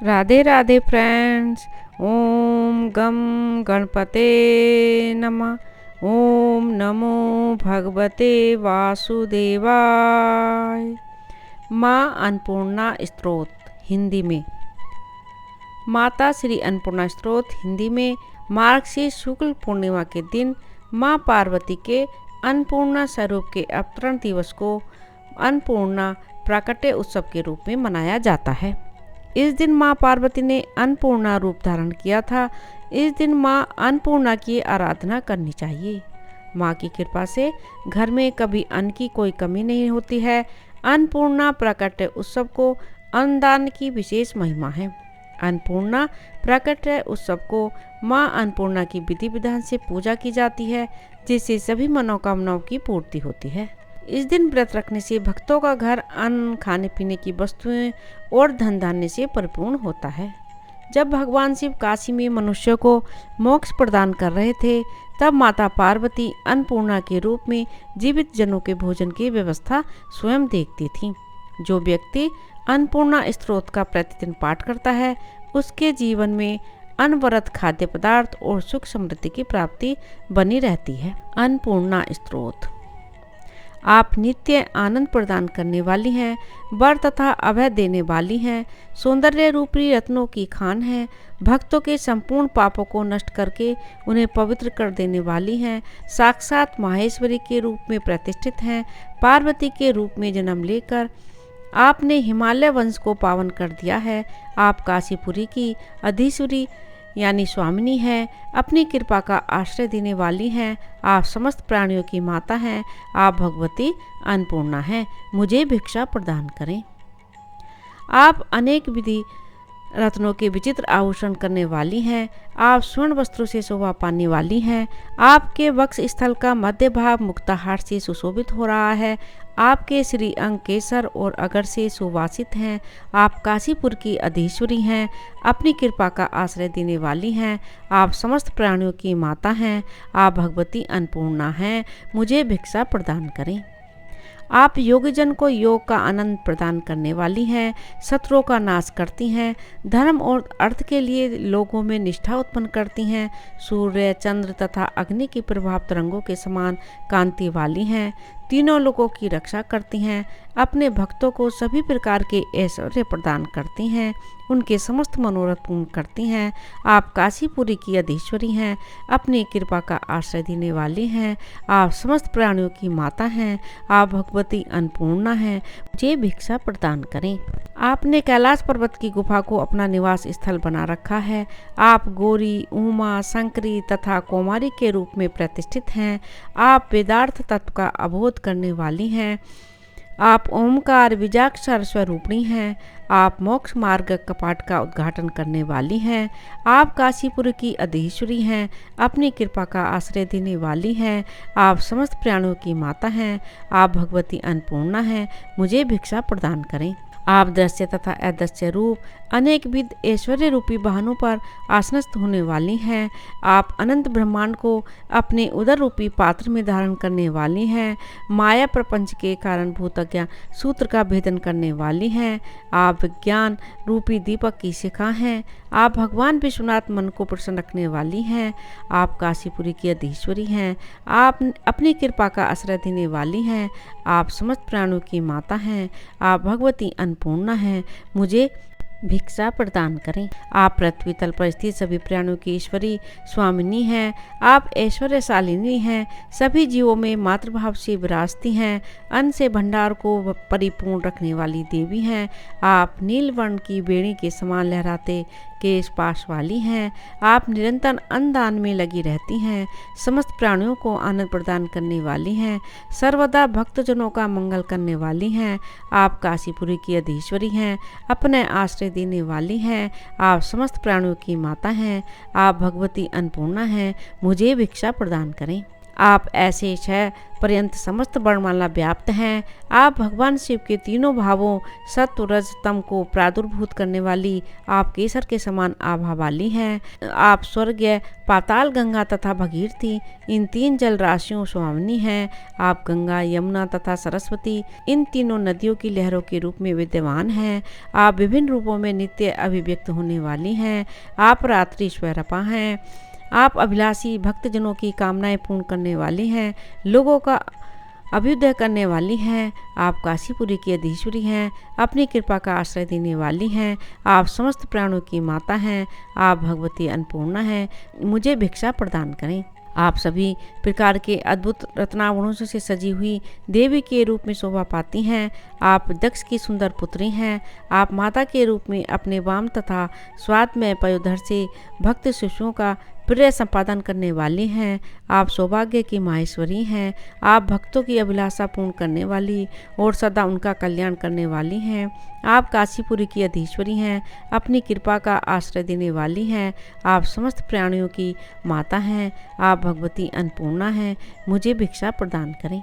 Radhe Radhe friends. ओम गम गणपते नमः। ओम नमो भगवते वासुदेवाय। माँ अन्नपूर्णा स्तोत्र हिंदी में। माता श्री अन्नपूर्णा स्तोत्र हिंदी में मार्गशीर्ष शुक्ल पूर्णिमा के दिन माँ पार्वती के अन्नपूर्णा स्वरूप के अवतरण दिवस को अन्नपूर्णा प्राकट्य उत्सव के रूप में मनाया जाता है। इस दिन माँ पार्वती ने अन्नपूर्णा रूप धारण किया था। इस दिन माँ अन्नपूर्णा की आराधना करनी चाहिए। माँ की कृपा से घर में कभी अन्न की कोई कमी नहीं होती है। अन्नपूर्णा प्राकट्य उत्सव को अन्नदान की विशेष महिमा है। अन्नपूर्णा प्राकट्य उत्सव को माँ अन्नपूर्णा की विधि विधान से पूजा की जाती है, जिससे सभी मनोकामनाओं की पूर्ति होती है। इस दिन व्रत रखने से भक्तों का घर अन्न, खाने पीने की वस्तुएं और धन धान्य से परिपूर्ण होता है। जब भगवान शिव काशी में मनुष्यों को मोक्ष प्रदान कर रहे थे, तब माता पार्वती अन्नपूर्णा के रूप में जीवित जनों के भोजन की व्यवस्था स्वयं देखती थीं। जो व्यक्ति अन्नपूर्णा स्तोत्र का प्रतिदिन पाठ करता है, उसके जीवन में अनवरत खाद्य पदार्थ और सुख समृद्धि की प्राप्ति बनी रहती है। अन्नपूर्णा स्तोत्र। आप नित्य आनंद प्रदान करने वाली हैं, वर तथा अभय देने वाली हैं, सौंदर्य रूपी रत्नों की खान हैं, भक्तों के संपूर्ण पापों को नष्ट करके उन्हें पवित्र कर देने वाली हैं, साक्षात माहेश्वरी के रूप में प्रतिष्ठित हैं। पार्वती के रूप में जन्म लेकर आपने हिमालय वंश को पावन कर दिया है। आप काशीपुरी की अधीश्वरी यानी स्वामिनी हैं। अपनी कृपा का आश्रय देने वाली हैं। आप समस्त प्राणियों की माता हैं। आप भगवती अन्नपूर्णा हैं। मुझे भिक्षा प्रदान करें। आप अनेक विधि रत्नों के विचित्र आभूषण करने वाली हैं। आप स्वर्ण वस्त्रों से शोभा पाने वाली हैं। आपके वक्ष स्थल का मध्य भाग मुक्ताहार से सुशोभित हो रहा है। आपके श्री अंग केसर और अगर से सुवासित हैं। आप काशीपुर की अधीश्वरी हैं। अपनी कृपा का आश्रय देने वाली हैं। आप समस्त प्राणियों की माता हैं। आप भगवती अन्नपूर्णा हैं। मुझे भिक्षा प्रदान करें। आप योगीजन को योग का आनंद प्रदान करने वाली हैं। शत्रुओं का नाश करती हैं। धर्म और अर्थ के लिए लोगों में निष्ठा उत्पन्न करती हैं। सूर्य, चंद्र तथा अग्नि के प्रभाव तरंगों के समान कांति वाली हैं। तीनों लोगों की रक्षा करती हैं। अपने भक्तों को सभी प्रकार के ऐश्वर्य प्रदान करती हैं। उनके समस्त मनोरथ पूर्ण करती हैं। आप काशीपुरी की अधीश्वरी हैं। अपनी कृपा का आश्रय देने वाली हैं। आप समस्त प्राणियों की माता हैं। आप भगवती अन्नपूर्णा हैं। मुझे भिक्षा प्रदान करें। आपने कैलाश पर्वत की गुफा को अपना निवास स्थल बना रखा है। आप गौरी, उमा, शंकरी तथा कौमारी के रूप में प्रतिष्ठित हैं। आप वेदार्थ तत्व का अबोध करने वाली हैं। आप ओमकार बीजाक्षर स्वरूपिणी हैं। आप मोक्ष मार्ग कपाट का उद्घाटन करने वाली हैं। आप काशीपुर की अधीश्वरी हैं। अपनी कृपा का आश्रय देने वाली हैं। आप समस्त प्राणियों की माता हैं। आप भगवती अन्नपूर्णा हैं। मुझे भिक्षा प्रदान करें। आप दृश्य तथा अदृश्य रूप अनेक विध ऐश्वर्य रूपी वाहनों पर आसनस्थ होने वाली हैं। आप अनंत ब्रह्मांड को अपने उदर रूपी पात्र में धारण करने वाली हैं। माया प्रपंच के कारण भूत ज्ञान सूत्र का भेदन करने वाली हैं। आप विज्ञान रूपी दीपक की शिखा हैं। आप भगवान विश्वनाथ मन को प्रसन्न रखने वाली हैं। आप काशीपुरी की अधीश्वरी हैं। आप अपनी कृपा का आश्रय देने वाली हैं। आप समस्त प्राणियों की माता हैं। आप भगवती अन्नपूर्णा हैं। मुझे भिक्षा प्रदान करें। आप पृथ्वी तल पर स्थित सभी प्राणियों की ईश्वरी स्वामिनी हैं। आप ऐश्वर्यशालिनी हैं। सभी जीवों में मातृभाव से विराजती हैं। अन्न से भंडार को परिपूर्ण रखने वाली देवी हैं। आप नीलवर्ण की बेड़ी के समान लहराते केश पाश वाली हैं। आप निरंतर अन्नदान में लगी रहती हैं। समस्त प्राणियों को आनंद प्रदान करने वाली हैं। सर्वदा भक्तजनों का मंगल करने वाली हैं। आप काशीपुरी की अधीश्वरी हैं। अपने आश्रय देने वाली हैं। आप समस्त प्राणियों की माता हैं। आप भगवती अन्नपूर्णा हैं। मुझे भिक्षा प्रदान करें। आप ऐसे 6 पर्यंत समस्त वर्णमाला व्याप्त हैं। आप भगवान शिव के तीनों भावों सत्व रज तम को प्रादुर्भूत करने वाली आप केसर के समान आभा वाली हैं। आप स्वर्ग पाताल गंगा तथा भगीरथी इन 3 जल राशियों स्वामिनी हैं। आप गंगा यमुना तथा सरस्वती इन तीनों नदियों की लहरों के रूप में विद्यमान हैं। आप विभिन्न रूपों में नित्य अभिव्यक्त होने वाली हैं। आप रात्रि स्वरूपा हैं। आप अभिलाषी भक्तजनों की कामनाएं पूर्ण करने वाली हैं, लोगों का अभ्युदय करने वाली हैं। आप काशीपुरी की अधीश्वरी हैं, अपनी कृपा का आश्रय देने वाली हैं। आप समस्त प्राणियों की माता हैं। आप भगवती अन्नपूर्णा हैं, मुझे भिक्षा प्रदान करें। आप सभी प्रकार के अद्भुत रत्नावरणों से सजी हुई देवी के रूप में शोभा पाती हैं। आप दक्ष की सुंदर पुत्री हैं। आप माता के रूप में अपने वाम तथा स्वादमय पयोधर से भक्त शिशुओं का प्रिय संपादन करने वाली हैं। आप सौभाग्य की माहेश्वरी हैं। आप भक्तों की अभिलाषा पूर्ण करने वाली और सदा उनका कल्याण करने वाली हैं। आप काशीपुरी की अधीश्वरी हैं, अपनी कृपा का आश्रय देने वाली हैं। आप समस्त प्राणियों की माता हैं। आप भगवती अन्नपूर्णा हैं, मुझे भिक्षा प्रदान करें।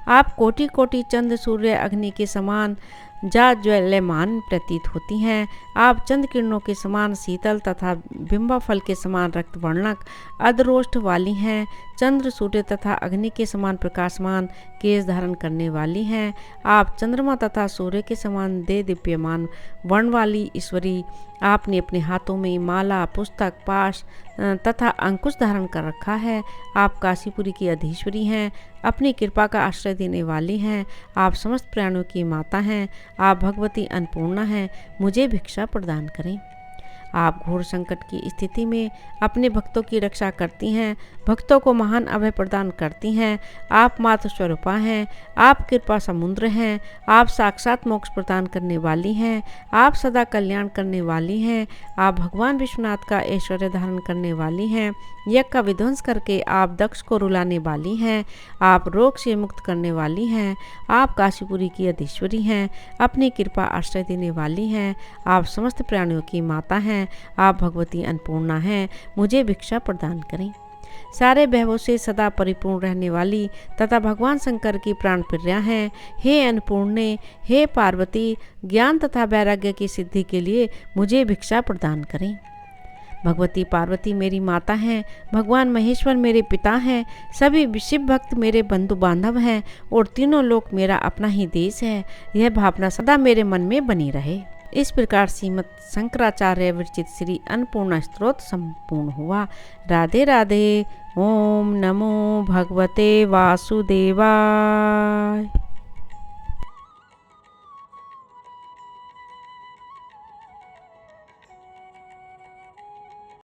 आप कोटि कोटि चंद्र सूर्य अग्नि के समान ज्वाल्यमान प्रतीत होती हैं। आप चंद्र किरणों के समान शीतल तथा बिंबा फल के समान रक्त वर्णक अधरोष्ठ वाली हैं। चंद्र सूर्य तथा अग्नि के समान प्रकाशमान केश धारण करने वाली हैं। आप चंद्रमा तथा सूर्य के समान दे दीप्यमान वर्ण वाली ईश्वरी। आपने अपने हाथों में माला, पुस्तक, पाश तथा अंकुश धारण कर रखा है। आप काशीपुरी की अधीश्वरी हैं, अपनी कृपा का आश्रय देने वाली हैं। आप समस्त प्राणियों की माता हैं। आप भगवती अन्नपूर्णा हैं, मुझे भिक्षा प्रदान करें। आप घोर संकट की स्थिति में अपने भक्तों की रक्षा करती हैं, भक्तों को महान अभय प्रदान करती हैं। आप मातृ स्वरूपा हैं। आप कृपा समुद्र हैं। आप साक्षात मोक्ष प्रदान करने वाली हैं। आप सदा कल्याण करने वाली हैं। आप भगवान विश्वनाथ का ऐश्वर्य धारण करने वाली हैं। यज्ञ का विध्वंस करके आप दक्ष को रुलाने वाली हैं। आप रोग से मुक्त करने वाली हैं। आप काशीपुरी की अधीश्वरी हैं, अपनी कृपा आश्रय देने वाली हैं। आप समस्त प्राणियों की माता हैं। आप भगवती अन्नपूर्णा हैं, मुझे भिक्षा प्रदान करें। सारे वैभव से सदा परिपूर्ण रहने वाली तथा भगवान शंकर की प्राण प्रिया हैं। हे अन्नपूर्णे, हे पार्वती, ज्ञान तथा वैराग्य की सिद्धि के लिए मुझे भिक्षा प्रदान करें। भगवती पार्वती मेरी माता हैं, भगवान महेश्वर मेरे पिता हैं, सभी शिव भक्त मेरे बंधु बांधव हैं और तीनों लोक मेरा अपना ही देश है। यह भावना सदा मेरे मन में बनी रहे। इस प्रकार श्रीमद् शंकराचार्य विरचित श्री अन्नपूर्णा स्तोत्र संपूर्ण हुआ। राधे राधे। ओम नमो भगवते वासुदेवाय।